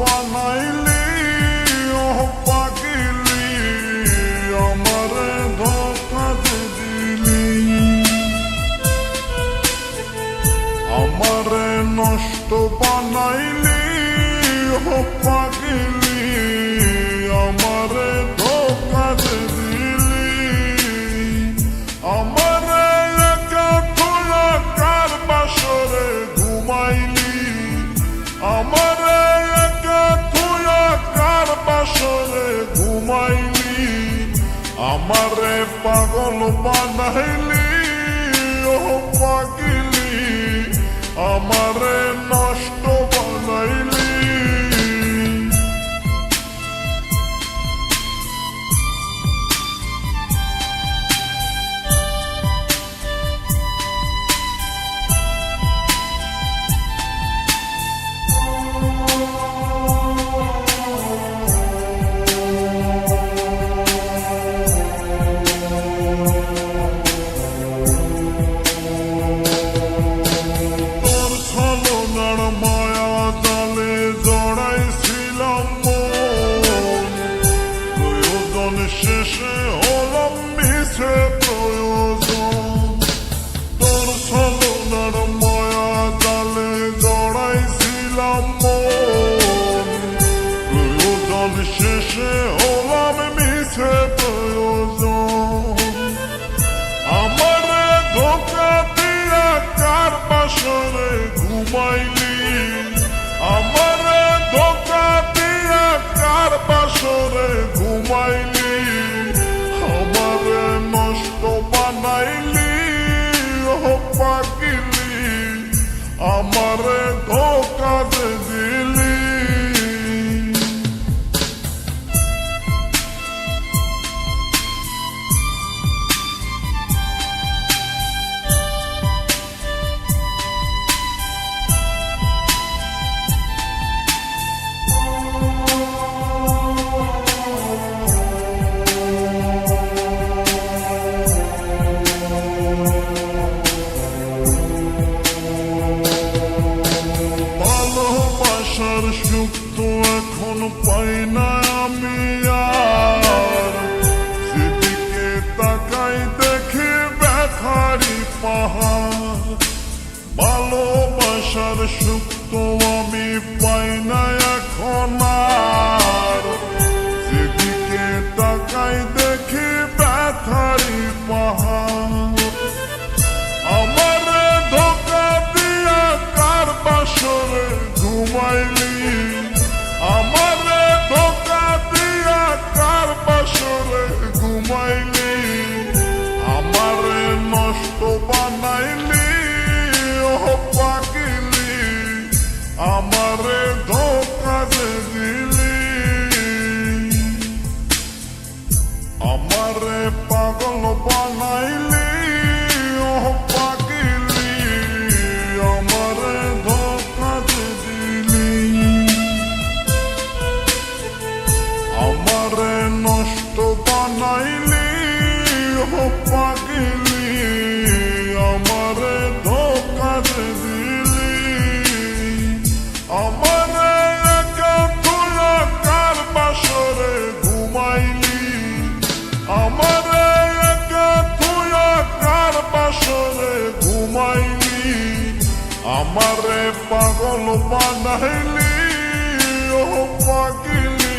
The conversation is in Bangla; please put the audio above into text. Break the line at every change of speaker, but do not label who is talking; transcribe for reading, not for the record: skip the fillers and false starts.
বানাইলি ও পাগলি, আমারে ধোঁকা দিলি, আমারে নষ্ট বানাইলি ও পাগলি, আমারে ধোঁকা দিলি, আমারে একা খোলা কার বাসরে ঘুমাইলি, আমারে একা খোলা কার বাসরে ঘুমাইলি, আমারে পাগল বানাইলি ও পাগলি, আমারে নষ্ট বানাইলি। শেষে হলাম মিছে প্রয়োজন, তোর ছলনার মায়া জালে জড়াইছিলাম মন, প্রয়োজন শেষে হলাম মিছে প্রয়োজন, আমারে ধোঁকা দিয়া কার বাসরে ঘুমাইলি, আমারে ধোঁকা দিয়া কার বাসরে ঘুমাইলি, আমারে নষ্ট বানাইলি ও পাগলি, আমারে ধোঁকা দিলি। ভালোবাসার সুখ তো এখন পাই না আমি আর, সেদিকে তাকাই দেখি ব্যথারি পাহাড়, ভালোবাসার সুখ তো আমি পাই না এখন আর, সেদিকে তাকাই দেখি ব্যথারি পাহাড়, আমারে ধোঁকা দিয়া কার বাসরে ঘুমাইলি, আমারে ধোঁকা দিয়া কার বাসরে ঘুমাইলি, আমারে নষ্ট বানাইলি ও পাগলি, আমারে ধোঁকা দিলি, আমারে পাগল বানাইলি ও পাগলি, আমারে ধোঁকা দিলি, আমারে নষ্ট বানাইলি ও পাগলি, আমারে ধোঁকা দিলি, আমারে একা খোলা কার বাসরে ঘুমাইলি, আমারে একা খোলা কার বাসরে ঘুমাইলি, আমারে পাগল বানাইলি ও পাগলি,